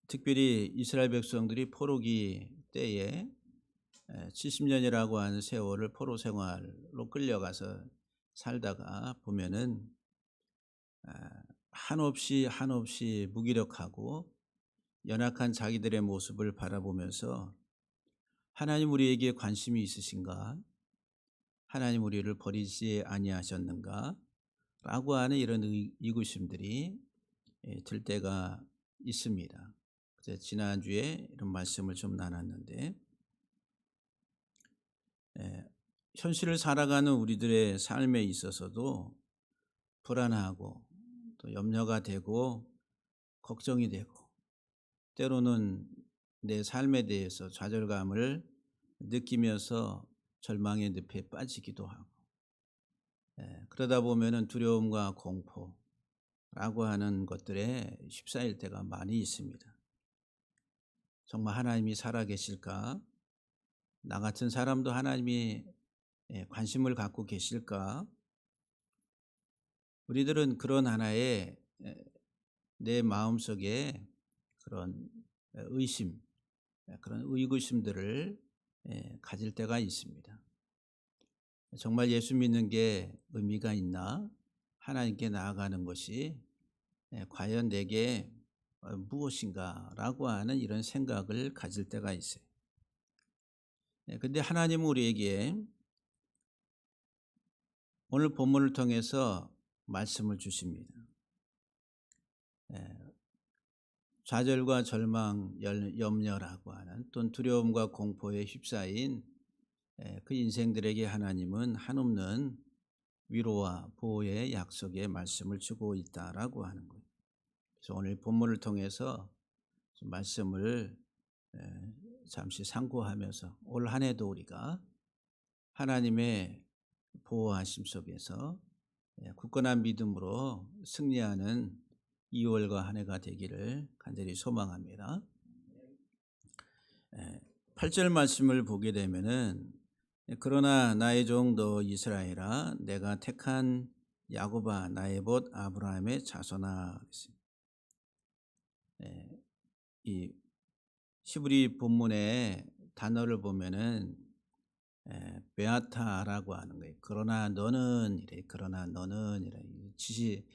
특별히 이스라엘 백성들이 포로기 때에 70년이라고 하는 세월을 포로 생활로 끌려가서 살다가 보면은 한없이 한없이 무기력하고 연약한 자기들의 모습을 바라보면서 하나님 우리에게 관심이 있으신가? 하나님 우리를 버리지 아니하셨는가? 라고 하는 이런 의구심들이 들 때가 있습니다. 그래서 지난주에 이런 말씀을 좀 나눴는데 현실을 살아가는 우리들의 삶에 있어서도 불안하고 또 염려가 되고 걱정이 되고 때로는 내 삶에 대해서 좌절감을 느끼면서 절망의 늪에 빠지기도 하고 그러다 보면은 두려움과 공포라고 하는 것들에 휩싸일 때가 많이 있습니다. 정말 하나님이 살아계실까? 나 같은 사람도 하나님이 관심을 갖고 계실까? 우리들은 그런 하나의 내 마음속에 그런 의심, 그런 의구심들을 가질 때가 있습니다. 정말 예수 믿는 게 의미가 있나? 하나님께 나아가는 것이 과연 내게 무엇인가라고 하는 이런 생각을 가질 때가 있어요. 근데 하나님은 우리에게 오늘 본문을 통해서 말씀을 주십니다. 좌절과 절망, 염려라고 하는 또는 두려움과 공포에 휩싸인 그 인생들에게 하나님은 한없는 위로와 보호의 약속의 말씀을 주고 있다라고 하는 거예요. 그래서 오늘 본문을 통해서 좀 말씀을 잠시 상고하면서 올 한 해도 우리가 하나님의 보호하심 속에서 굳건한 믿음으로 승리하는 2월과 한 해가 되기를 간절히 소망합니다. 8절 말씀을 보게 되면은 그러나 나의 종 너 이스라엘아 내가 택한 야곱아 나의 벗 아브라함의 자손아. 이 히브리 본문의 단어를 보면은 베아타라고 하는 거예요. 그러나 너는 이래. 그러나 너는 이래. 지시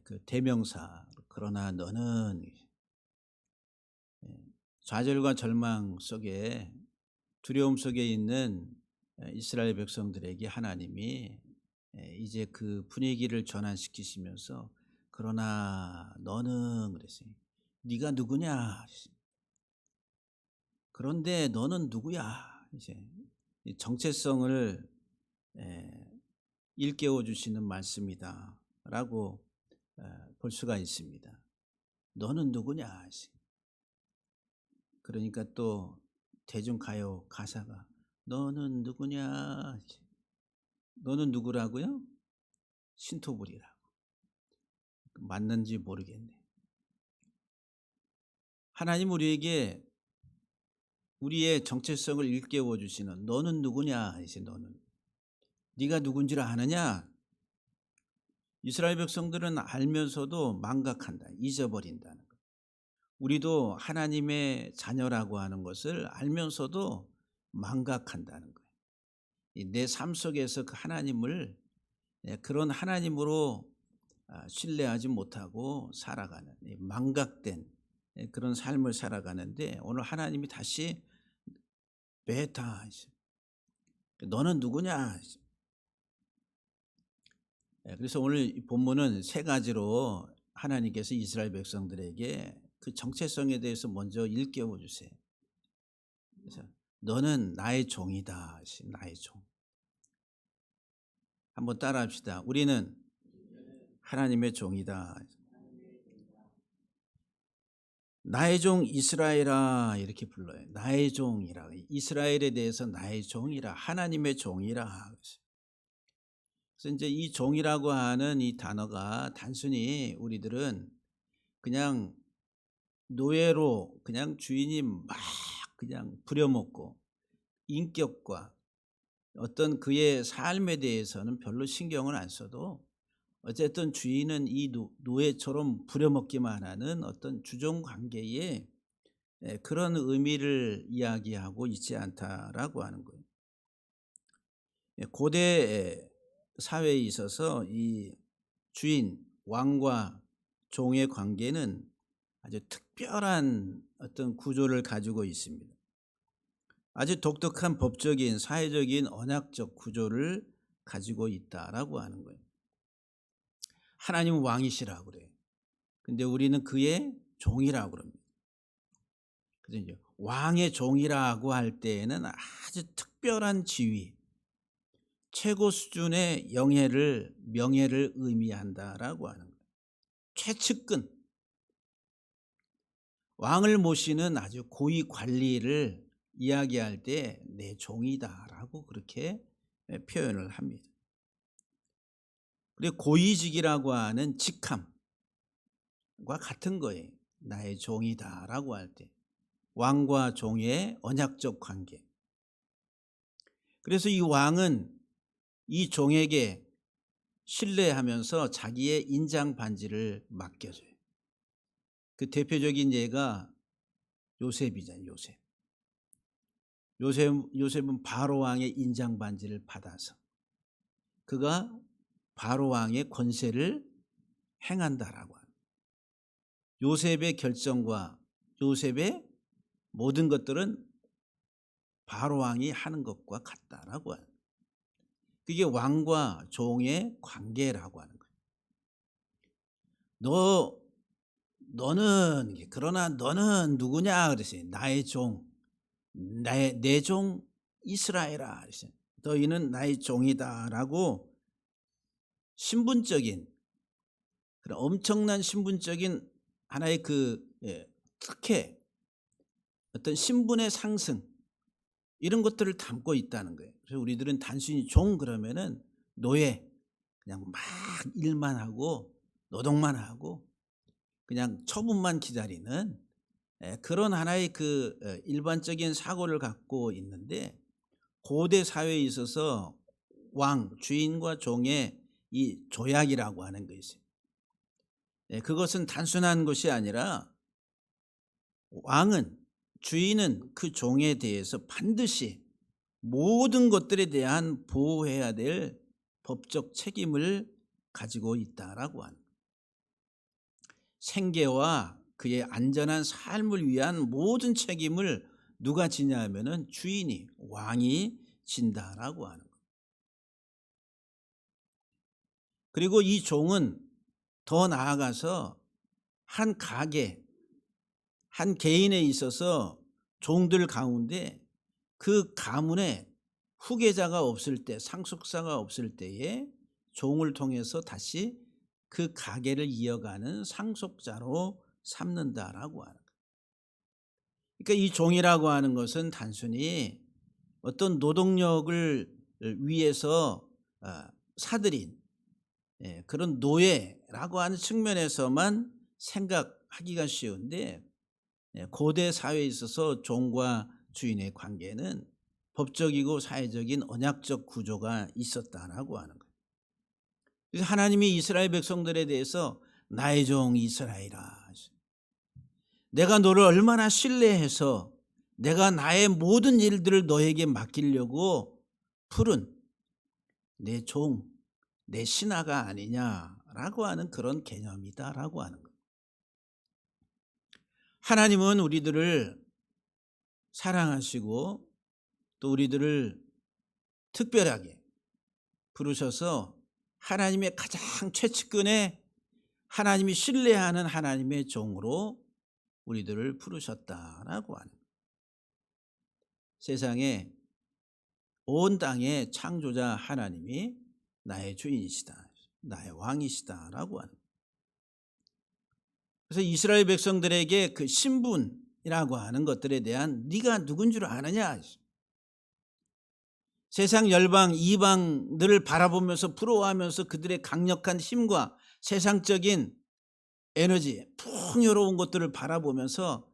그 대명사. 그러나 너는 좌절과 절망 속에 두려움 속에 있는 이스라엘 백성들에게 하나님이 이제 그 분위기를 전환시키시면서 그러나 너는 그랬어요. 네가 누구냐? 그런데 너는 누구야? 이제 정체성을 일깨워 주시는 말씀이다라고 볼 수가 있습니다. 너는 누구냐? 그러니까 또 대중가요 가사가 너는 누구냐? 너는 누구라고요? 신토부리라고. 맞는지 모르겠네. 하나님 우리에게 우리의 정체성을 일깨워 주시는 너는 누구냐? 이제 너는 네가 누군지를 아느냐? 이스라엘 백성들은 알면서도 망각한다, 잊어버린다는 것. 우리도 하나님의 자녀라고 하는 것을 알면서도 망각한다는 거예요. 내 삶 속에서 그 하나님을 그런 하나님으로 신뢰하지 못하고 살아가는 망각된 그런 삶을 살아가는데 오늘 하나님이 다시 베타 너는 누구냐? 그래서 오늘 이 본문은 세 가지로 하나님께서 이스라엘 백성들에게 그 정체성에 대해서 먼저 일깨워 주세요. 그래서 너는 나의 종이다. 나의 종. 한번 따라합시다. 우리는 하나님의 종이다. 나의 종 이스라엘아 이렇게 불러요. 나의 종이라. 이스라엘에 대해서 나의 종이라. 하나님의 종이라. 그래서 이제 이 종이라고 하는 이 단어가 단순히 우리들은 그냥 노예로 그냥 주인이 막 그냥 부려먹고 인격과 어떤 그의 삶에 대해서는 별로 신경을 안 써도 어쨌든 주인은 이 노예처럼 부려먹기만 하는 어떤 주종 관계에 그런 의미를 이야기하고 있지 않다라고 하는 거예요. 고대 사회에 있어서 이 주인, 왕과 종의 관계는 아주 특별한 어떤 구조를 가지고 있습니다. 아주 독특한 법적인, 사회적인, 언약적 구조를 가지고 있다라고 하는 거예요. 하나님은 왕이시라고 그래요. 근데 우리는 그의 종이라고 그럽니다. 그래서 이제 왕의 종이라고 할 때에는 아주 특별한 지위, 최고 수준의 명예를 의미한다라고 하는 거예요. 최측근, 왕을 모시는 아주 고위 관리를 이야기할 때 내 종이다라고 그렇게 표현을 합니다. 그리고 고위직이라고 하는 직함과 같은 거예요. 나의 종이다라고 할 때 왕과 종의 언약적 관계. 그래서 이 왕은 이 종에게 신뢰하면서 자기의 인장 반지를 맡겨줘요. 그 대표적인 예가 요셉이잖아요. 요셉은 바로 왕의 인장 반지를 받아서 그가 바로 왕의 권세를 행한다라고 합니다. 요셉의 결정과 요셉의 모든 것들은 바로 왕이 하는 것과 같다라고 합니다. 그게 왕과 종의 관계라고 하는 거예요. 그러나 너는 누구냐 그랬어요. 나의 종, 내 종 이스라엘아 그랬어요. 너희는 나의 종이다라고 신분적인 그런 엄청난 신분적인 하나의 특혜, 어떤 신분의 상승 이런 것들을 담고 있다는 거예요. 그래서 우리들은 단순히 종 그러면은 노예, 그냥 막 일만 하고 노동만 하고 그냥 처분만 기다리는 그런 하나의 일반적인 사고를 갖고 있는데 고대 사회에 있어서 왕, 주인과 종의 이 조약이라고 하는 게 있어요. 그것은 단순한 것이 아니라 왕은, 주인은 그 종에 대해서 반드시 모든 것들에 대한 보호해야 될 법적 책임을 가지고 있다라고 하는 거예요. 생계와 그의 안전한 삶을 위한 모든 책임을 누가 지냐 하면은 주인이, 왕이 진다라고 하는 거예요. 그리고 이 종은 더 나아가서 한 가게, 한 개인에 있어서 종들 가운데 그 가문에 후계자가 없을 때, 상속자가 없을 때에 종을 통해서 다시 그 가게를 이어가는 상속자로 삼는다라고 하는 거예요. 그러니까 이 종이라고 하는 것은 단순히 어떤 노동력을 위해서 사들인 그런 노예라고 하는 측면에서만 생각하기가 쉬운데 고대 사회에 있어서 종과 주인의 관계는 법적이고 사회적인 언약적 구조가 있었다라고 하는 거예요. 그래서 하나님이 이스라엘 백성들에 대해서 나의 종 이스라엘아, 내가 너를 얼마나 신뢰해서 내가 나의 모든 일들을 너에게 맡기려고 푸른 내 종, 내 신하가 아니냐라고 하는 그런 개념이다라고 하는 거예요. 하나님은 우리들을 사랑하시고 또 우리들을 특별하게 부르셔서 하나님의 가장 최측근의 하나님이 신뢰하는 하나님의 종으로 우리들을 부르셨다라고 하는 거예요. 세상에 온 땅의 창조자 하나님이 나의 주인이시다, 나의 왕이시다라고 하는 거예요. 그래서 이스라엘 백성들에게 그 신분이라고 하는 것들에 대한 네가 누군 줄 아느냐, 세상 열방 이방들을 바라보면서 부러워하면서 그들의 강력한 힘과 세상적인 에너지, 풍요로운 것들을 바라보면서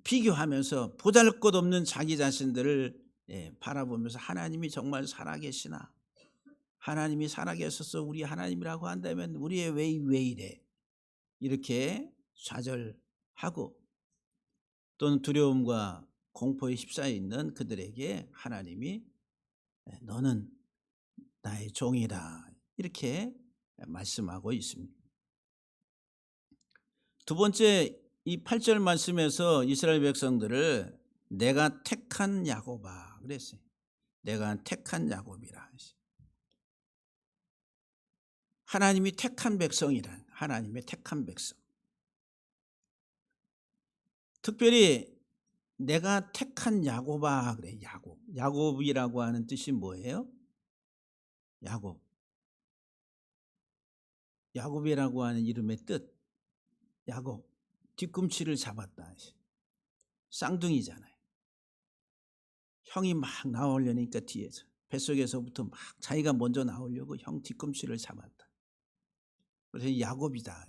비교하면서 보잘것없는 자기 자신들을 바라보면서 하나님이 정말 살아계시나, 하나님이 살아계셔서 우리 하나님이라고 한다면 우리의 왜 이래? 이렇게 좌절하고 또는 두려움과 공포에 휩싸여 있는 그들에게 하나님이 너는 나의 종이라 이렇게 말씀하고 있습니다. 두 번째, 이 8절 말씀에서 이스라엘 백성들을 내가 택한 야곱아 그랬어요. 내가 택한 야곱이라. 하나님이 택한 백성이란 하나님의 택한 백성. 특별히 내가 택한 야곱아 그래. 야곱이라고 하는 뜻이 뭐예요? 야곱이라고 하는 이름의 뜻. 야곱, 뒤꿈치를 잡았다. 쌍둥이잖아요. 형이 막 나오려니까 뒤에서 뱃속에서부터 막 자기가 먼저 나오려고 형 뒤꿈치를 잡았다. 그래서 야곱이다.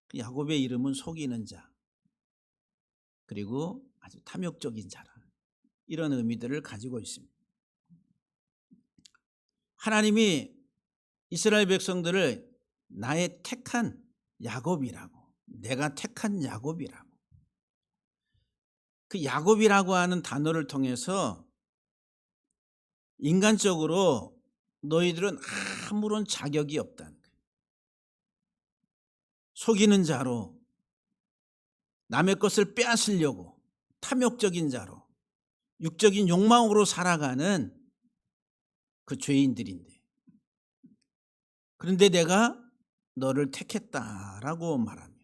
그 야곱의 이름은 속이는 자 그리고 아주 탐욕적인 자라. 이런 의미들을 가지고 있습니다. 하나님이 이스라엘 백성들을 나의 택한 야곱이라고, 내가 택한 야곱이라고. 그 야곱이라고 하는 단어를 통해서 인간적으로 너희들은 아무런 자격이 없다는 거예요. 속이는 자로, 남의 것을 빼앗으려고 탐욕적인 자로, 육적인 욕망으로 살아가는 그 죄인들인데, 그런데 내가 너를 택했다라고 말합니다.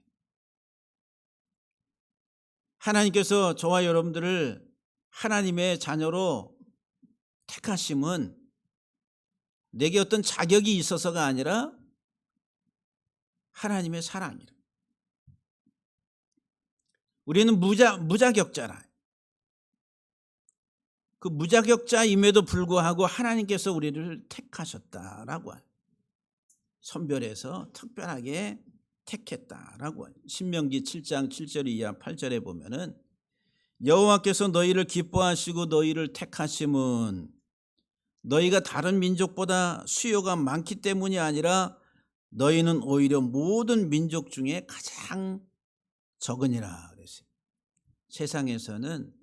하나님께서 저와 여러분들을 하나님의 자녀로 택하심은 내게 어떤 자격이 있어서가 아니라 하나님의 사랑이라. 우리는 무자격자라. 그 무자격자임에도 불구하고 하나님께서 우리를 택하셨다라고 해요. 선별해서 특별하게 택했다라고 해요. 신명기 7장 7절 이하 8절에 보면은 여호와께서 너희를 기뻐하시고 너희를 택하심은 너희가 다른 민족보다 수요가 많기 때문이 아니라 너희는 오히려 모든 민족 중에 가장 적으니라 그랬어요. 세상에서는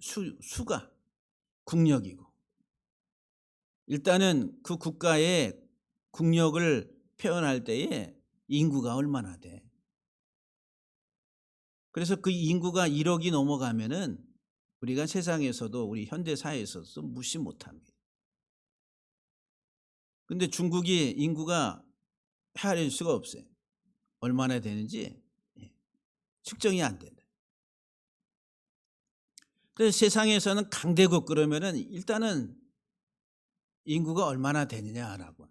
수가 국력이고 일단은 그 국가의 국력을 표현할 때에 인구가 얼마나 돼. 그래서 그 인구가 1억이 넘어가면은 우리가 세상에서도 우리 현대 사회에서도 무시 못합니다. 근데 중국이 인구가 헤아릴 수가 없어요. 얼마나 되는지 측정이 안 된다. 그래서 세상에서는 강대국 그러면은 일단은 인구가 얼마나 되느냐라고.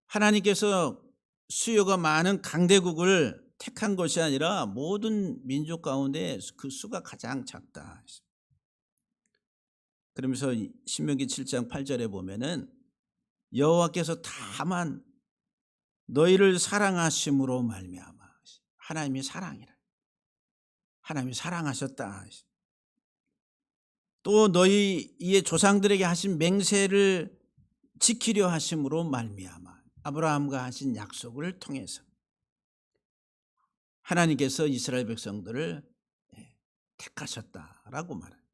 하나님께서 수요가 많은 강대국을 택한 것이 아니라 모든 민족 가운데 그 수가 가장 작다. 그러면서 신명기 7장 8절에 보면은 여호와께서 다만 너희를 사랑하심으로 말미암아. 하나님이 사랑이라. 하나님이 사랑하셨다. 또 너희의 조상들에게 하신 맹세를 지키려 하심으로 말미암아. 아브라함과 하신 약속을 통해서 하나님께서 이스라엘 백성들을 택하셨다라고 말합니다.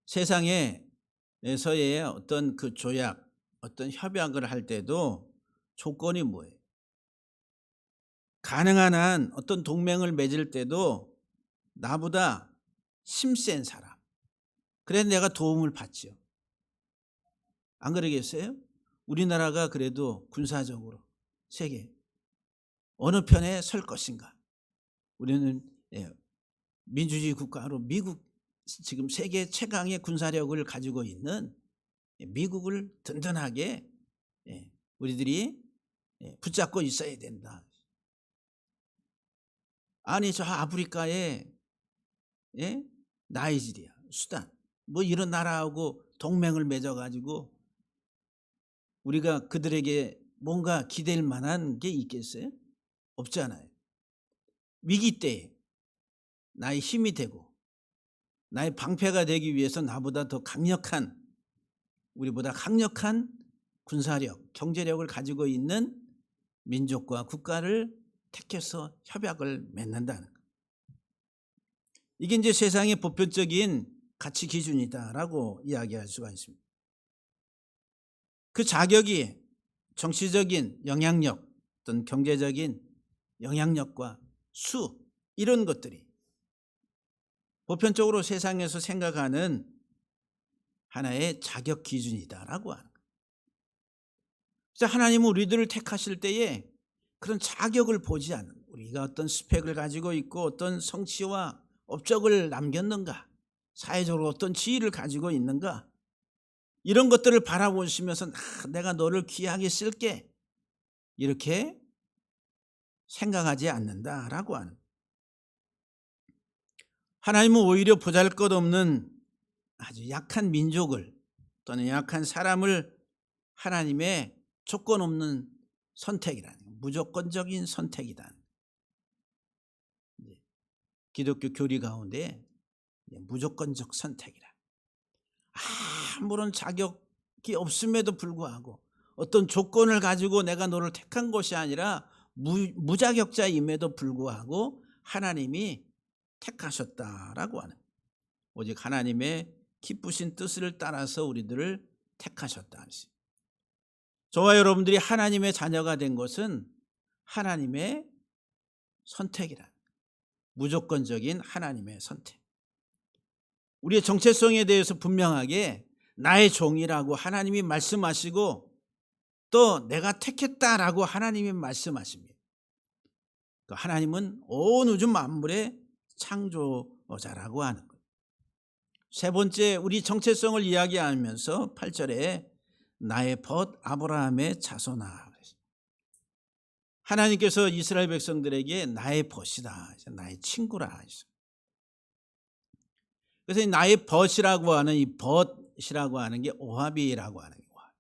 세상에서의 어떤 그 조약, 어떤 협약을 할 때도 조건이 뭐예요? 가능한 한 어떤 동맹을 맺을 때도 나보다 힘센 사람. 그래서 내가 도움을 받죠. 안 그러겠어요? 우리나라가 그래도 군사적으로 세계 어느 편에 설 것인가? 우리는 민주주의 국가로 미국 지금 세계 최강의 군사력을 가지고 있는 미국을 든든하게 우리들이 붙잡고 있어야 된다. 아니 저 아프리카에 나이지리아, 수단 뭐 이런 나라하고 동맹을 맺어가지고 우리가 그들에게 뭔가 기댈 만한 게 있겠어요? 없잖아요. 위기 때에 나의 힘이 되고 나의 방패가 되기 위해서 나보다 더 강력한 우리보다 강력한 군사력, 경제력을 가지고 있는 민족과 국가를 택해서 협약을 맺는다는 것. 이게 이제 세상의 보편적인 가치 기준이다라고 이야기할 수가 있습니다. 그 자격이 정치적인 영향력, 어떤 경제적인 영향력과 수, 이런 것들이 보편적으로 세상에서 생각하는 하나의 자격 기준이다라고 하는 거예요. 그래서 하나님은 우리들을 택하실 때에 그런 자격을 보지 않는, 우리가 어떤 스펙을 가지고 있고 어떤 성취와 업적을 남겼는가, 사회적으로 어떤 지위를 가지고 있는가, 이런 것들을 바라보시면서 내가 너를 귀하게 쓸게, 이렇게 생각하지 않는다라고 하는. 하나님은 오히려 보잘것없는 아주 약한 민족을 또는 약한 사람을 하나님의 조건 없는 선택이라는, 무조건적인 선택이다. 기독교 교리 가운데 무조건적 선택이라. 아무런 자격이 없음에도 불구하고 어떤 조건을 가지고 내가 너를 택한 것이 아니라 무자격자임에도 불구하고 하나님이 택하셨다라고 하는, 오직 하나님의 기쁘신 뜻을 따라서 우리들을 택하셨다. 저와 여러분들이 하나님의 자녀가 된 것은 하나님의 선택이라, 무조건적인 하나님의 선택. 우리의 정체성에 대해서 분명하게 나의 종이라고 하나님이 말씀하시고 또 내가 택했다라고 하나님이 말씀하십니다. 하나님은 온 우주 만물의 창조자라고 하는 거예요. 세 번째, 우리 정체성을 이야기하면서 8절에 나의 벗 아브라함의 자손아, 하나님께서 이스라엘 백성들에게 나의 벗이다, 나의 친구라. 그래서 나의 벗이라고 하는, 이 벗이라고 하는 게 오하비라고 하는 거야.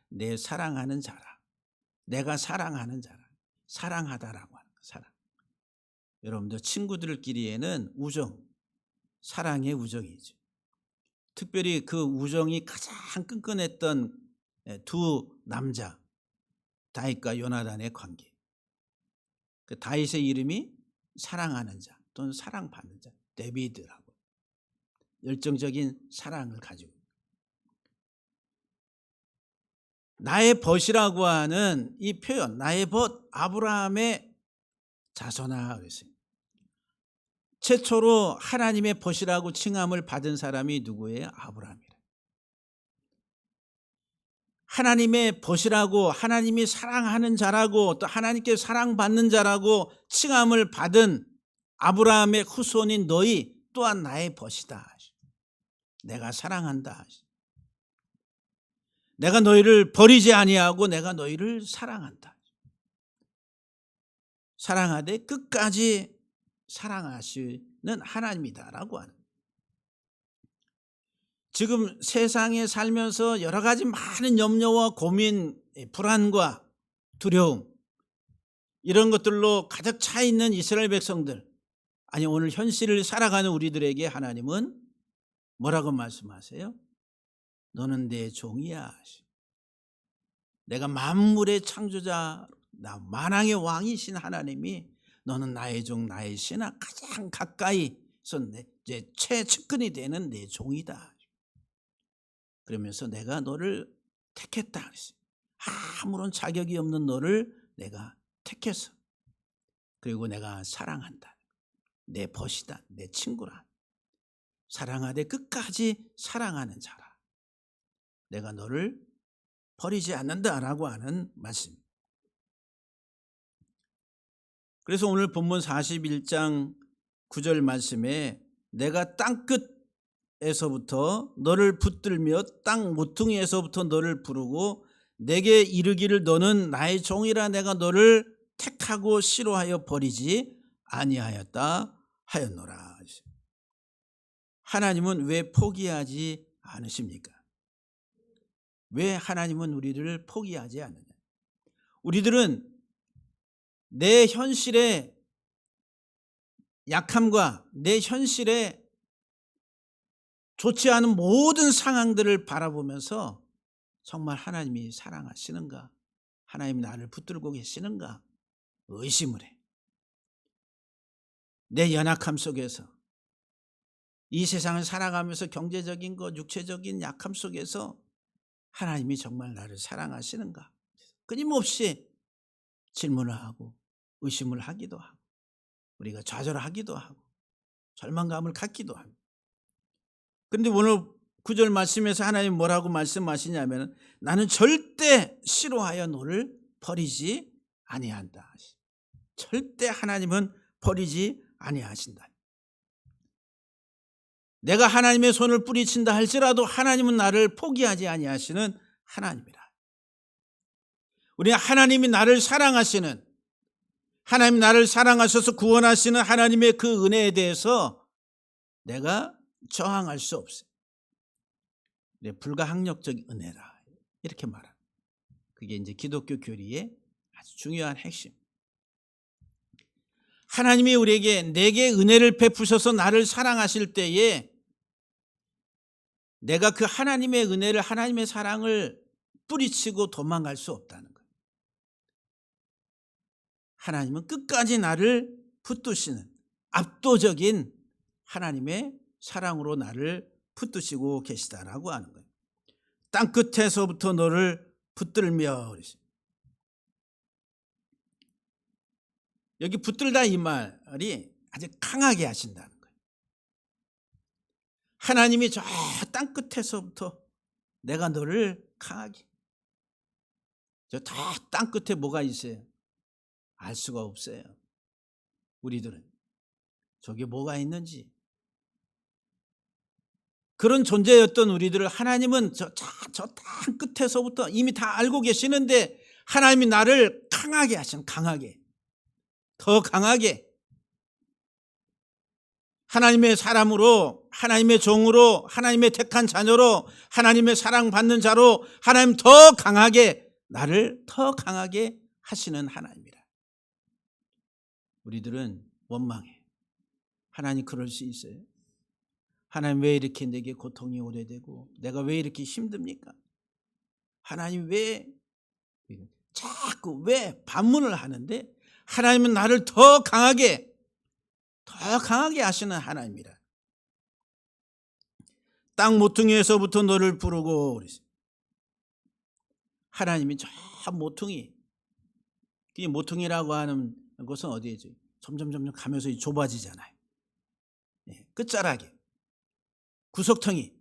내 사랑하는 자라, 내가 사랑하는 자라, 사랑하다라고 하는 거. 사랑. 여러분들 친구들끼리에는 우정, 사랑의 우정이죠. 특별히 그 우정이 가장 끈끈했던 두 남자, 다윗과 요나단의 관계. 그 다윗의 이름이 사랑하는 자 또는 사랑받는 자, 데비드라고. 열정적인 사랑을 가지고. 나의 벗이라고 하는 이 표현, 나의 벗 아브라함의 자손아 그랬어요. 최초로 하나님의 벗이라고 칭함을 받은 사람이 누구예요? 아브라함이라. 하나님의 벗이라고, 하나님이 사랑하는 자라고, 또 하나님께 사랑받는 자라고 칭함을 받은 아브라함의 후손인 너희 또한 나의 벗이다. 내가 사랑한다. 내가 너희를 버리지 아니하고 내가 너희를 사랑한다. 사랑하되 끝까지 사랑하시는 하나님이다라고 하는. 지금 세상에 살면서 여러 가지 많은 염려와 고민, 불안과 두려움, 이런 것들로 가득 차 있는 이스라엘 백성들, 아니 오늘 현실을 살아가는 우리들에게 하나님은 뭐라고 말씀하세요? 너는 내 종이야. 내가 만물의 창조자, 나 만왕의 왕이신 하나님이 너는 나의 종, 나의 신하, 가장 가까이서 이제 최측근이 되는 내 종이다. 그러면서 내가 너를 택했다 그랬어요. 아무런 자격이 없는 너를 내가 택해서, 그리고 내가 사랑한다. 내 벗이다, 내 친구라. 사랑하되 끝까지 사랑하는 자라. 내가 너를 버리지 않는다라고 하는 말씀. 그래서 오늘 본문 41장 9절 말씀에 내가 땅끝에서부터 너를 붙들며 땅 모퉁이에서부터 너를 부르고 내게 이르기를 너는 나의 종이라 내가 너를 택하고 싫어하여 버리지 아니하였다 하였노라. 하나님은 왜 포기하지 않으십니까? 왜 하나님은 우리를 포기하지 않느냐? 우리들은 내 현실의 약함과 내 현실의 좋지 않은 모든 상황들을 바라보면서 정말 하나님이 사랑하시는가? 하나님이 나를 붙들고 계시는가? 의심을 해. 내 연약함 속에서, 이 세상을 살아가면서 경제적인 것, 육체적인 약함 속에서 하나님이 정말 나를 사랑하시는가? 끊임없이 질문을 하고 의심을 하기도 하고, 우리가 좌절하기도 하고 절망감을 갖기도 합니다. 그런데 오늘 9절 말씀에서 하나님 뭐라고 말씀하시냐면, 나는 절대 싫어하여 너를 버리지 아니한다. 절대 하나님은 버리지 아니하신다. 내가 하나님의 손을 뿌리친다 할지라도 하나님은 나를 포기하지 아니하시는 하나님이라. 우리가 하나님이 나를 사랑하시는, 하나님 나를 사랑하셔서 구원하시는 하나님의 그 은혜에 대해서 내가 저항할 수 없어요. 불가항력적 은혜라, 이렇게 말합니다. 그게 이제 기독교 교리의 아주 중요한 핵심. 하나님이 우리에게, 내게 은혜를 베푸셔서 나를 사랑하실 때에 내가 그 하나님의 은혜를, 하나님의 사랑을 뿌리치고 도망갈 수 없다는 거예요. 하나님은 끝까지 나를 붙드시는 압도적인 하나님의 사랑으로 나를 붙드시고 계시다라고 하는 거예요. 땅끝에서부터 너를 붙들며. 여기 붙들다 이 말이 아주 강하게 하신다는 거예요. 하나님이 저 땅끝에서부터 내가 너를 강하게, 저 땅끝에 뭐가 있어요? 알 수가 없어요. 우리들은 저게 뭐가 있는지, 그런 존재였던 우리들을 하나님은 저 땅끝에서부터 이미 다 알고 계시는데 하나님이 나를 강하게 하신, 강하게, 더 강하게 하나님의 사람으로, 하나님의 종으로, 하나님의 택한 자녀로, 하나님의 사랑받는 자로 하나님 더 강하게, 나를 더 강하게 하시는 하나님이라. 우리들은 원망해. 하나님 그럴 수 있어요? 하나님 왜 이렇게 내게 고통이 오래되고 내가 왜 이렇게 힘듭니까? 하나님 왜 자꾸 왜 반문을 하는데 하나님은 나를 더 강하게 하시는 하나님이라. 땅 모퉁이에서부터 너를 부르고 그랬어요. 하나님이 저 모퉁이, 이 모퉁이라고 하는 것은 어디에죠? 점점 가면서 좁아지잖아요. 끝자락에 구석텅이,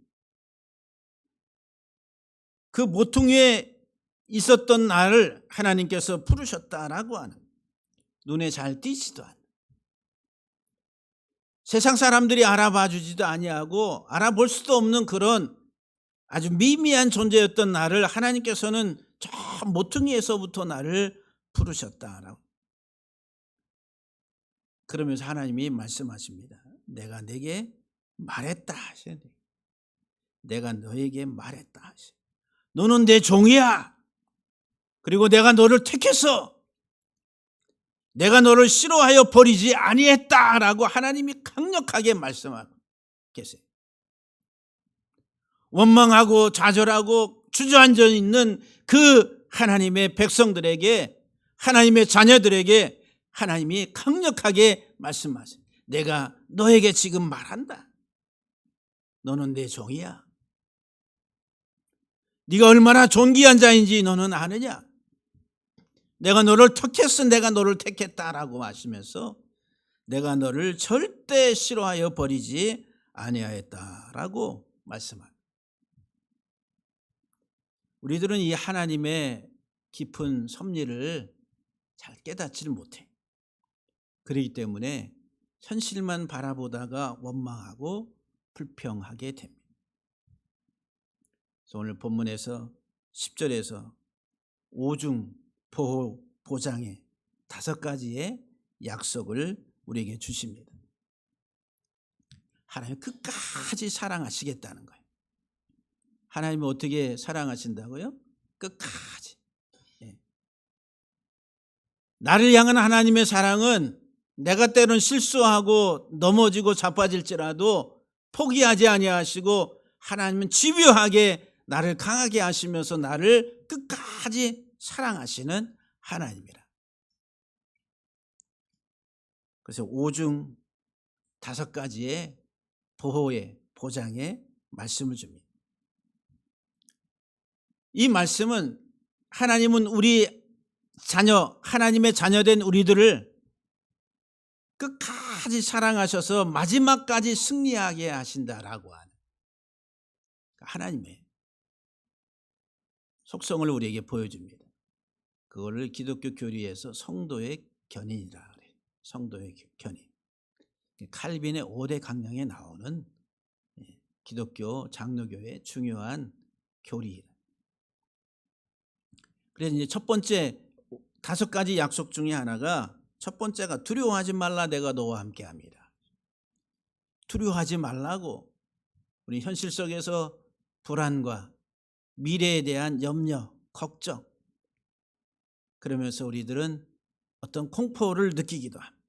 그 모퉁이에 있었던 나를 하나님께서 부르셨다라고 하는, 눈에 잘 띄지도 않는, 세상 사람들이 알아봐 주지도 아니하고 알아볼 수도 없는 그런 아주 미미한 존재였던 나를 하나님께서는 저 모퉁이에서부터 나를 부르셨다라고. 그러면서 하나님이 말씀하십니다. 내가 내게 말했다 하셔야 돼. 내가 너에게 말했다 하셔. 너는 내 종이야. 그리고 내가 너를 택했어. 내가 너를 싫어하여 버리지 아니했다라고 하나님이 강력하게 말씀하고 계세요. 원망하고 좌절하고 주저앉아 있는 그 하나님의 백성들에게, 하나님의 자녀들에게 하나님이 강력하게 말씀하세요. 내가 너에게 지금 말한다. 너는 내 종이야. 네가 얼마나 존귀한 자인지 너는 아느냐? 내가 너를 택했어. 내가 너를 택했다라고 하시면서 내가 너를 절대 싫어하여 버리지 아니하였다라고 말씀합니다. 우리들은 이 하나님의 깊은 섭리를 잘 깨닫지를 못해. 그렇기 때문에 현실만 바라보다가 원망하고 불평하게 됩니다. 그래서 오늘 본문에서 10절에서 오중 보호 보장의 5가지의 약속을 우리에게 주십니다. 하나님 끝까지 사랑하시겠다는 거예요. 하나님은 어떻게 사랑하신다고요? 끝까지. 나를 향한 하나님의 사랑은 내가 때론 실수하고 넘어지고 자빠질지라도 포기하지 아니하시고 하나님은 집요하게 나를 강하게 하시면서 나를 끝까지 사랑하시는 하나님이라. 그래서 오중 5가지의 보호의 보장의 말씀을 줍니다. 이 말씀은 하나님은 우리 자녀, 하나님의 자녀된 우리들을 끝까지 사랑하셔서 마지막까지 승리하게 하신다라고 하는 하나님의 속성을 우리에게 보여줍니다. 그거를 기독교 교리에서 성도의 견인이라 그래요. 성도의 견인. 칼빈의 5대 강령에 나오는 기독교 장로교의 중요한 교리. 그래서 이제 첫 번째 5가지 약속 중에 하나가, 첫 번째가 두려워하지 말라, 내가 너와 함께 합니다. 두려워하지 말라고. 우리 현실 속에서 불안과 미래에 대한 염려, 걱정, 그러면서 우리들은 어떤 공포를 느끼기도 합니다.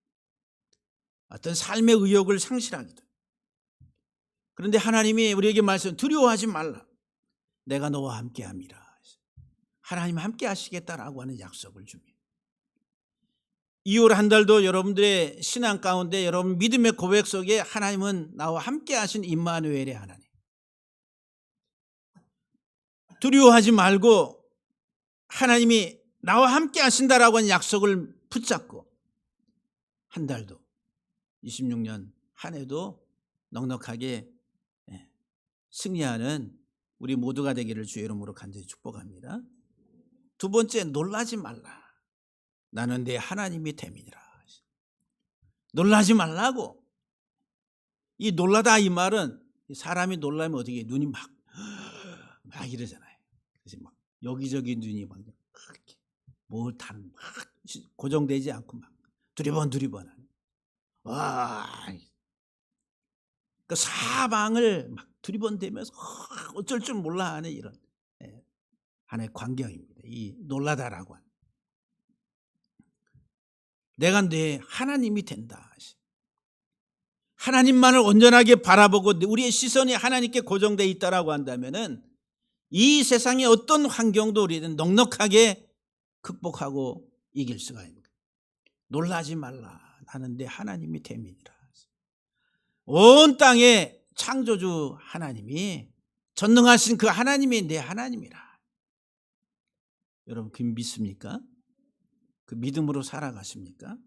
어떤 삶의 의욕을 상실하기도. 그런데 하나님이 우리에게 말씀, 두려워하지 말라, 내가 너와 함께 함이라. 하나님 함께 하시겠다라고 하는 약속을 줍니다. 2월 한 달도 여러분들의 신앙 가운데, 여러분 믿음의 고백 속에 하나님은 나와 함께 하신 임마누엘의 하나님. 두려워하지 말고 하나님이 나와 함께 하신다라고 하는 약속을 붙잡고 한 달도, 26년 한 해도 넉넉하게 승리하는 우리 모두가 되기를 주의 이름으로 간절히 축복합니다. 두 번째, 놀라지 말라, 나는 내 하나님이 됨이니라. 놀라지 말라고. 이 놀라다 이 말은, 사람이 놀라면 어떻게 눈이 막 이러잖아요. 그래서 막 여기저기 눈이 막 이렇게 뭘 다 막 고정되지 않고 막 두리번 하는. 와, 그 사방을 막 두리번대면서 어쩔 줄 몰라 하는 이런 하나의 광경입니다. 이 놀라다라고 하는. 내가 내 하나님이 된다. 하나님만을 온전하게 바라보고 우리의 시선이 하나님께 고정되어 있다라고 한다면은 이 세상의 어떤 환경도 우리는 넉넉하게 극복하고 이길 수가 있는 거예요. 놀라지 말라, 나는 내 하나님이 됨이니라. 온 땅의 창조주 하나님이, 전능하신 그 하나님이 내 하나님이라. 여러분 그 믿습니까? 그 믿음으로 살아가십니까?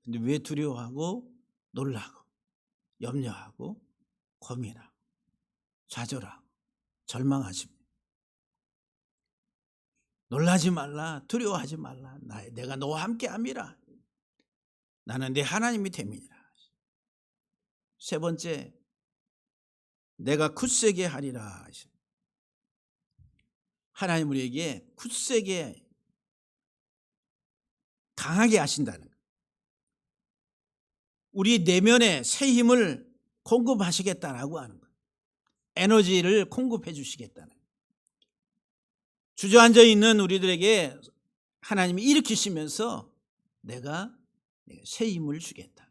근데 왜 두려워하고 놀라고 염려하고 고민하고 좌절하고 절망하십니까? 놀라지 말라, 두려워하지 말라, 내가 너와 함께 함이라. 나는 내 하나님이 됨이니라. 세 번째, 내가 굳세게 하리라. 하나님 우리에게 굳세게 강하게 하신다는 거예요. 우리 내면에 새 힘을 공급하시겠다라고 하는 거예요. 에너지를 공급해 주시겠다는 거예요. 주저앉아 있는 우리들에게 하나님이 일으키시면서 내가 새 힘을 주겠다.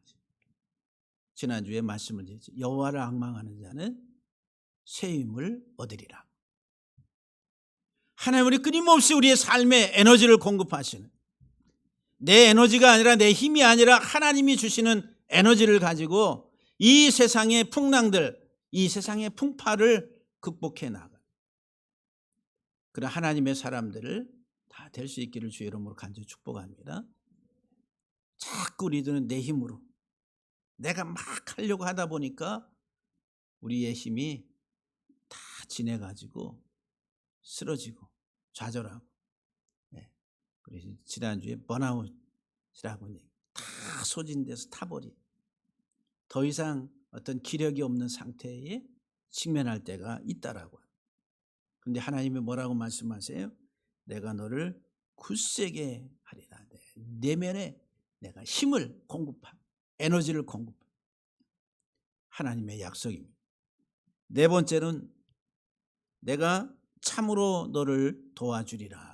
지난주에 말씀을 드렸죠. 여호와를 앙망하는 자는 새 힘을 얻으리라. 하나님 우리 끊임없이 우리의 삶에 에너지를 공급하시는, 내 에너지가 아니라, 내 힘이 아니라 하나님이 주시는 에너지를 가지고 이 세상의 풍랑들, 이 세상의 풍파를 극복해 나가. 그런 하나님의 사람들을 다 될 수 있기를 주의 이름으로 간절히 축복합니다. 자꾸 우리들은 내 힘으로 내가 막 하려고 하다 보니까 우리의 힘이 다 지내가지고 쓰러지고 좌절하고. 그래서 지난주에 번아웃이라고 다 소진돼서 타버리, 더 이상 어떤 기력이 없는 상태에 직면할 때가 있다라고. 그런데 하나님이 뭐라고 말씀하세요? 내가 너를 굳세게 하리라. 내면에 내가 힘을 공급한, 에너지를 공급한 하나님의 약속입니다. 네 번째는 내가 참으로 너를 도와주리라.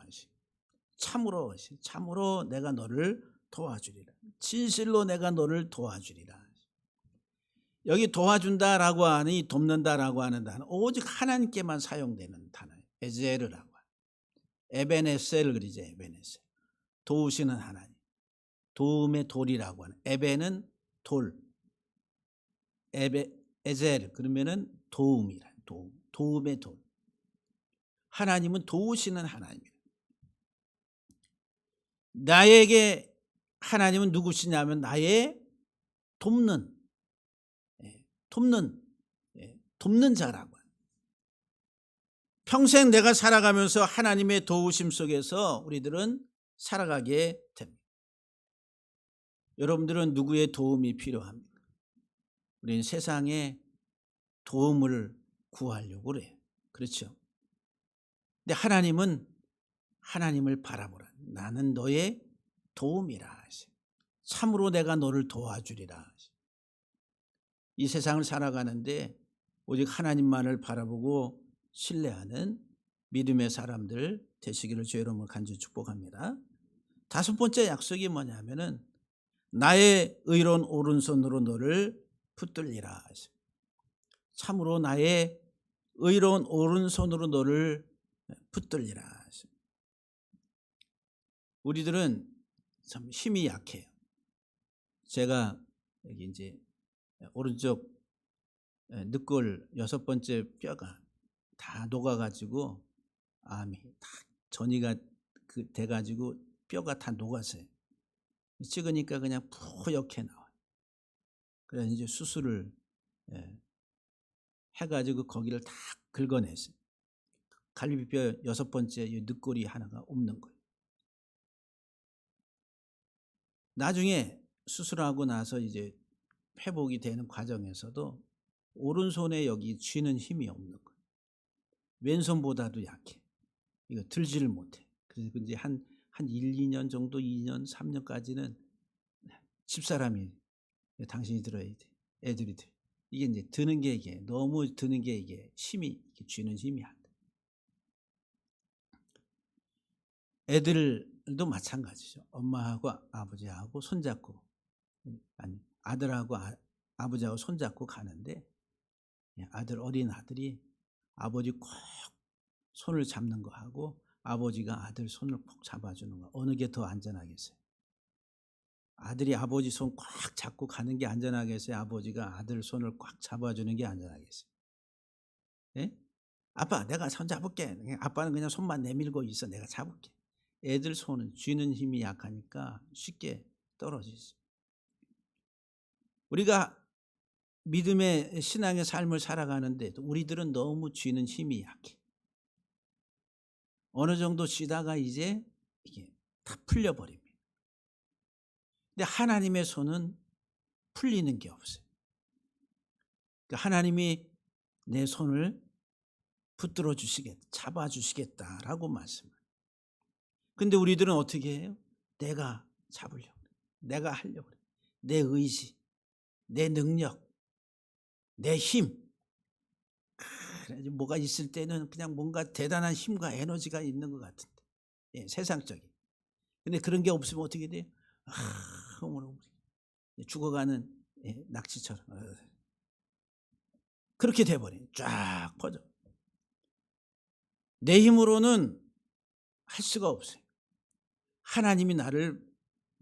참으로 내가 너를 도와주리라. 진실로 내가 너를 도와주리라. 여기 도와준다라고 하니 돕는다라고 하는 단어 오직 하나님께만 사용되는 단어예요. 에제르라고. 에베네셀을 그리죠. 에베네셀. 도우시는 하나님. 도움의 돌이라고 하는. 에베는 돌. 에제르 그러면은 도움이라. 도움의 돌. 하나님은 도우시는 하나님이에요. 나에게 하나님은 누구시냐면 나의 돕는 돕는 자라고. 평생 내가 살아가면서 하나님의 도우심 속에서 우리들은 살아가게 됩니다. 여러분들은 누구의 도움이 필요합니까? 우리는 세상에 도움을 구하려고 그래요. 그렇죠? 근데 하나님은 하나님을 바라보라. 나는 너의 도움이라. 참으로 내가 너를 도와주리라. 이 세상을 살아가는데 오직 하나님만을 바라보고 신뢰하는 믿음의 사람들 되시기를 주의 이름으로 간절히 축복합니다. 다섯 번째 약속이 뭐냐면은 나의 의로운 오른손으로 너를 붙들리라. 참으로 나의 의로운 오른손으로 너를 붙들리라. 우리들은 참 힘이 약해요. 제가 여기 이제 오른쪽 늑골 6번째 뼈가 다 녹아가지고 암이 다 전이가 돼가지고 뼈가 다 녹았어요. 찍으니까 그냥 뿌옇게 나와요. 그래서 이제 수술을 해가지고 거기를 다 긁어냈어요. 갈비뼈 6번째 늑골이 하나가 없는 거예요. 나중에 수술하고 나서 이제 회복이 되는 과정에서도 오른손에 여기 쥐는 힘이 없는 거예요. 왼손보다도 약해. 이거 들지를 못해. 그래서 이제 한 1, 2년 정도, 2년, 3년까지는 집사람이 당신이 들어야 돼. 애들이 돼. 이게 이제 드는 게 이게 너무 드는 게 이게 힘이 쥐는 힘이 안 돼. 애들도 마찬가지죠. 엄마하고 아버지하고 손잡고 아니 아들하고 아버지하고 손잡고 가는데 어린 아들이 아버지 꼭 손을 잡는 거 하고 아버지가 아들 손을 꼭 잡아주는 거 어느 게 더 안전하겠어요? 아들이 아버지 손 꽉 잡고 가는 게 안전하겠어요? 아버지가 아들 손을 꽉 잡아주는 게 안전하겠어요? 예? 아빠 내가 손 잡을게. 아빠는 그냥 손만 내밀고 있어. 내가 잡을게. 애들 손은 쥐는 힘이 약하니까 쉽게 떨어지죠. 우리가 믿음의 신앙의 삶을 살아가는데 우리들은 너무 쥐는 힘이 약해. 어느 정도 쥐다가 이제 이게 다 풀려버립니다. 근데 하나님의 손은 풀리는 게 없어요. 그러니까 하나님이 내 손을 붙들어 주시겠다, 잡아 주시겠다라고 말씀해요. 근데 우리들은 어떻게 해요? 내가 잡으려고 그래. 내가 하려고 그래. 내 의지, 내 능력, 내 힘. 뭐가 있을 때는 그냥 뭔가 대단한 힘과 에너지가 있는 것 같은데. 세상적인. 근데 그런 게 없으면 어떻게 돼요? 죽어가는 낙지처럼. 그렇게 돼버려요. 쫙 퍼져. 내 힘으로는 할 수가 없어요. 하나님이 나를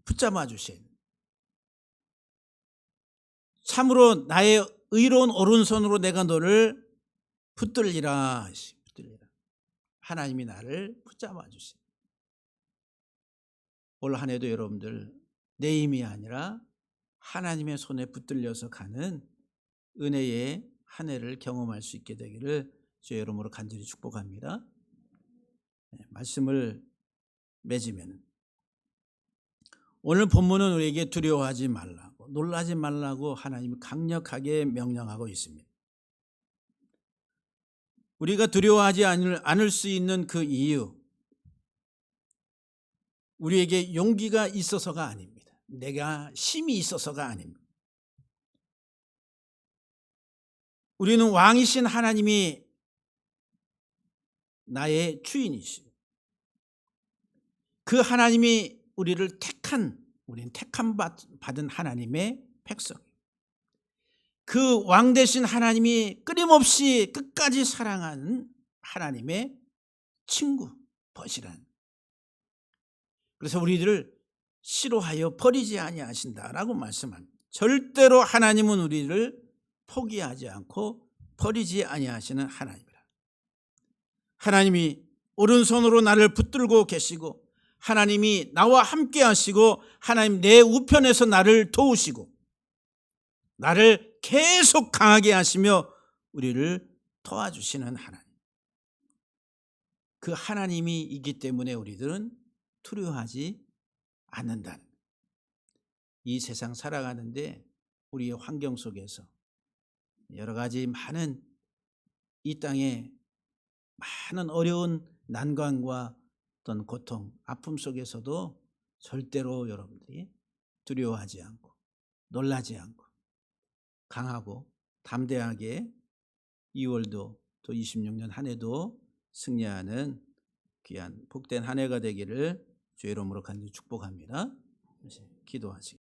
붙잡아 주셔야 돼요. 참으로 나의 의로운 오른손으로 내가 너를 붙들리라. 하나님이 나를 붙잡아 주셔야 돼요. 올 한 해도 여러분들 내 힘이 아니라 하나님의 손에 붙들려서 가는 은혜의 한 해를 경험할 수 있게 되기를 주의 이름으로 간절히 축복합니다. 말씀을 맺으면 오늘 본문은 우리에게 두려워하지 말라고 놀라지 말라고 하나님이 강력하게 명령하고 있습니다. 우리가 두려워하지 않을 수 있는 그 이유 우리에게 용기가 있어서가 아닙니다. 내가 힘이 있어서가 아닙니다. 우리는 왕이신 하나님이 나의 주인이시고 그 하나님이 우리는 택한 받은 하나님의 백성. 그 왕 되신 하나님이 끊임없이 끝까지 사랑하는 하나님의 친구, 벗이란. 그래서 우리들을 싫어하여 버리지 아니하신다라고 말씀합니다. 절대로 하나님은 우리를 포기하지 않고 버리지 아니하시는 하나님이라. 하나님이 오른손으로 나를 붙들고 계시고, 하나님이 나와 함께 하시고, 하나님 내 우편에서 나를 도우시고, 나를 계속 강하게 하시며 우리를 도와주시는 하나님. 그 하나님이 있기 때문에 우리들은 두려워하지 않는다는, 이 세상 살아가는데 우리의 환경 속에서 여러 가지 많은, 이 땅에 많은 어려운 난관과 어떤 고통, 아픔 속에서도 절대로 여러분들이 두려워하지 않고 놀라지 않고 강하고 담대하게 2월도 또 26년 한 해도 승리하는 귀한 복된 한 해가 되기를 주의 이름으로 간절히 축복합니다. 기도하시겠습니다.